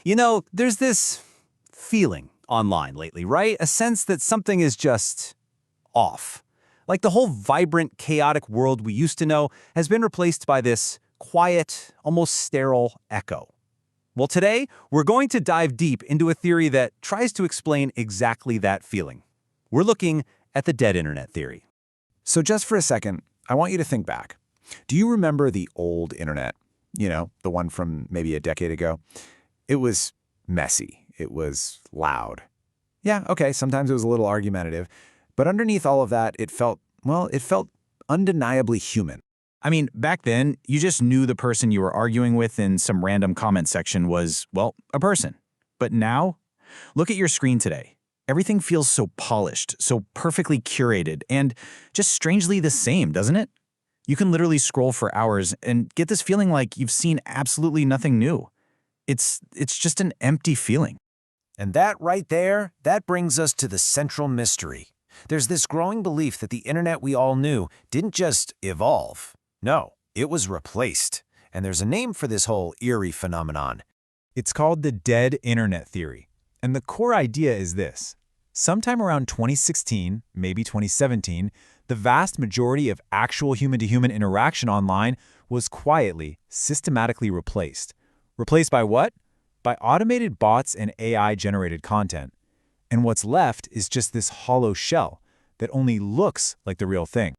There's this feeling online lately, right? A sense that something is just off. Like the whole vibrant, chaotic world we used to know has been replaced by this quiet, almost sterile echo. Well, today, we're going to dive deep into a theory that tries to explain exactly that feeling. We're looking at the dead internet theory. So just for a second, I want you to think back. Do you remember the old internet? The one from maybe a decade ago? It was messy. It was loud. Yeah, okay, sometimes it was a little argumentative. But underneath all of that, it felt undeniably human. I mean, back then, you just knew the person you were arguing with in some random comment section was, well, a person. But now, look at your screen today. Everything feels so polished, so perfectly curated, and just strangely the same, doesn't it? You can literally scroll for hours and get this feeling like you've seen absolutely nothing new. It's just an empty feeling. And that right there, that brings us to the central mystery. There's this growing belief that the internet we all knew didn't just evolve. No, it was replaced. And there's a name for this whole eerie phenomenon. It's called the dead internet theory. And the core idea is this. Sometime around 2016, maybe 2017, the vast majority of actual human-to-human interaction online was quietly, systematically replaced. Replaced by what? By automated bots and AI-generated content. And what's left is just this hollow shell that only looks like the real thing.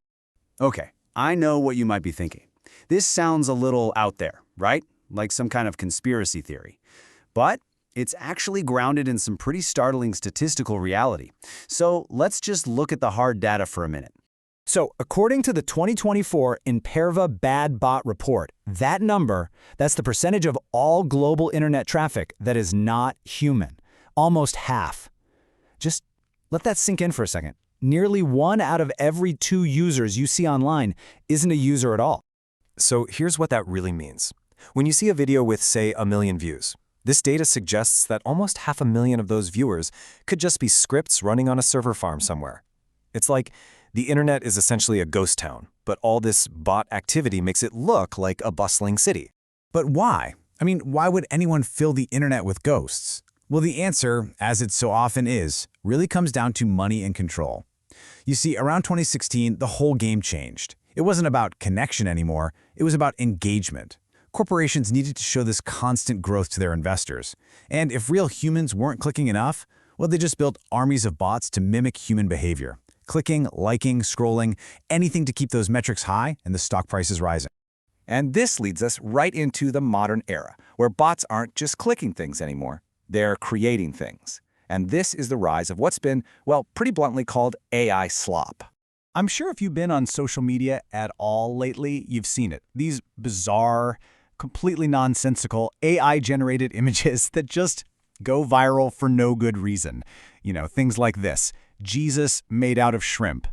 Okay, I know what you might be thinking. This sounds a little out there, right? Like some kind of conspiracy theory. But it's actually grounded in some pretty startling statistical reality. So let's just look at the hard data for a minute. So, according to the 2024 Imperva Bad Bot Report, that's the percentage of all global internet traffic that is not human. Almost half. Just let that sink in for a second. Nearly 1 out of every 2 users you see online isn't a user at all. So here's what that really means. When you see a video with, say, 1 million views, this data suggests that almost 500,000 of those viewers could just be scripts running on a server farm somewhere. It's like the internet is essentially a ghost town, but all this bot activity makes it look like a bustling city. But why? I mean, why would anyone fill the internet with ghosts? Well, the answer, as it so often is, really comes down to money and control. You see, around 2016, the whole game changed. It wasn't about connection anymore, it was about engagement. Corporations needed to show this constant growth to their investors. And if real humans weren't clicking enough, well, they just built armies of bots to mimic human behavior. Clicking, liking, scrolling, anything to keep those metrics high and the stock prices rising. And this leads us right into the modern era, where bots aren't just clicking things anymore. They're creating things. And this is the rise of what's been, well, pretty bluntly called AI slop. I'm sure if you've been on social media at all lately, you've seen it. These bizarre, completely nonsensical AI-generated images that just go viral for no good reason. Things like this. Jesus made out of shrimp.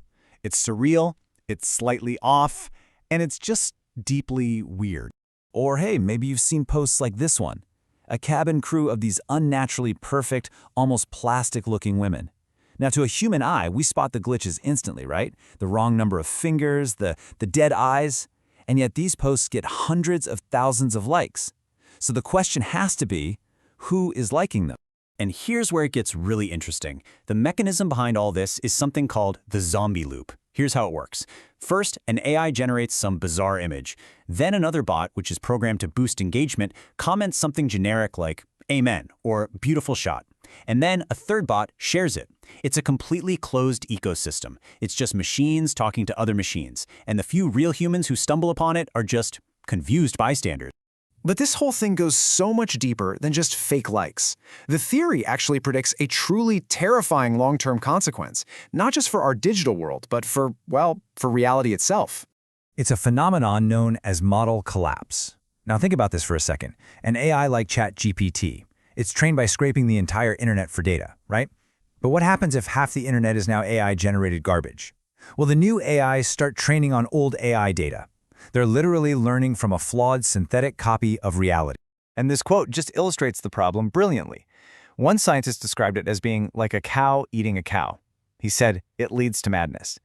It's surreal, it's slightly off, and it's just deeply weird. Or hey, maybe you've seen posts like this one. A cabin crew of these unnaturally perfect, almost plastic-looking women. Now, to a human eye, we spot the glitches instantly, right? The wrong number of fingers, the dead eyes, and yet these posts get hundreds of thousands of likes. So the question has to be, who is liking them? And here's where it gets really interesting. The mechanism behind all this is something called the zombie loop. Here's how it works. First, an AI generates some bizarre image. Then another bot, which is programmed to boost engagement, comments something generic like, "Amen," or "beautiful shot." And then a third bot shares it. It's a completely closed ecosystem. It's just machines talking to other machines. And the few real humans who stumble upon it are just confused bystanders. But this whole thing goes so much deeper than just fake likes. The theory actually predicts a truly terrifying long-term consequence, not just for our digital world, but for reality itself. It's a phenomenon known as model collapse. Now think about this for a second. An AI like ChatGPT, it's trained by scraping the entire internet for data, right? But what happens if half the internet is now AI-generated garbage? Well, the new AIs start training on old AI data. They're literally learning from a flawed synthetic copy of reality. And this quote just illustrates the problem brilliantly. One scientist described it as being like a cow eating a cow. He said, it leads to madness.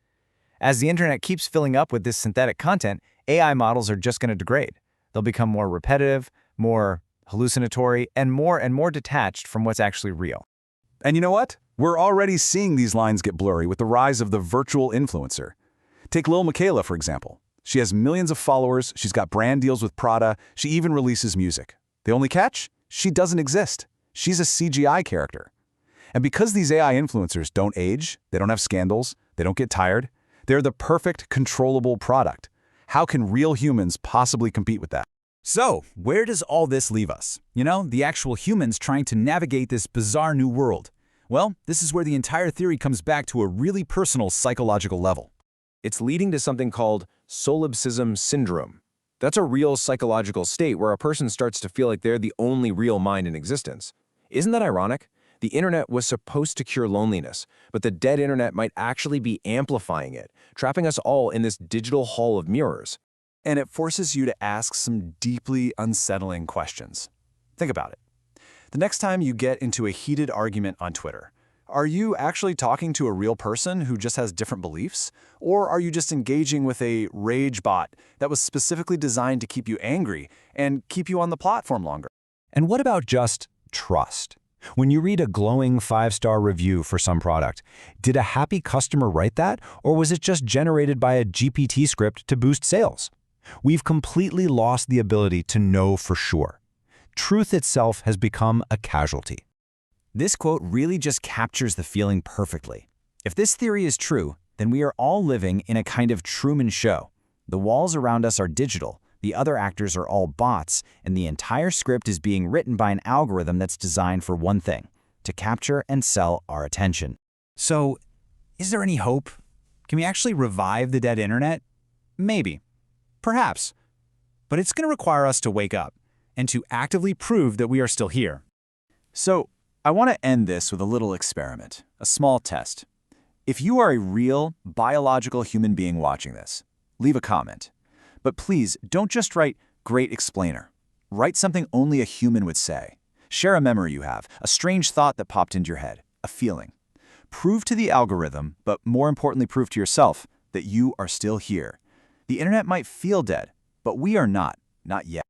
As the internet keeps filling up with this synthetic content, AI models are just going to degrade. They'll become more repetitive, more hallucinatory, and more detached from what's actually real. And you know what? We're already seeing these lines get blurry with the rise of the virtual influencer. Take Lil Miquela, for example. She has millions of followers, she's got brand deals with Prada, she even releases music. The only catch? She doesn't exist. She's a CGI character. And because these AI influencers don't age, they don't have scandals, they don't get tired, they're the perfect, controllable product. How can real humans possibly compete with that? So, where does all this leave us? You know, the actual humans trying to navigate this bizarre new world. Well, this is where the entire theory comes back to a really personal psychological level. It's leading to something called Solipsism Syndrome. That's a real psychological state where a person starts to feel like they're the only real mind in existence. Isn't that ironic? The internet was supposed to cure loneliness, but the dead internet might actually be amplifying it, trapping us all in this digital hall of mirrors. And it forces you to ask some deeply unsettling questions. Think about it. The next time you get into a heated argument on Twitter, are you actually talking to a real person who just has different beliefs? Or are you just engaging with a rage bot that was specifically designed to keep you angry and keep you on the platform longer? And what about just trust? When you read a glowing 5-star review for some product, did a happy customer write that, or was it just generated by a GPT script to boost sales? We've completely lost the ability to know for sure. Truth itself has become a casualty. This quote really just captures the feeling perfectly. If this theory is true, then we are all living in a kind of Truman Show. The walls around us are digital, the other actors are all bots, and the entire script is being written by an algorithm that's designed for one thing: to capture and sell our attention. So, is there any hope? Can we actually revive the dead internet? Maybe. Perhaps. But it's going to require us to wake up and to actively prove that we are still here. So, I want to end this with a little experiment, a small test. If you are a real, biological human being watching this, leave a comment. But please, don't just write, "Great explainer." Write something only a human would say. Share a memory you have, a strange thought that popped into your head, a feeling. Prove to the algorithm, but more importantly prove to yourself, that you are still here. The internet might feel dead, but we are not yet.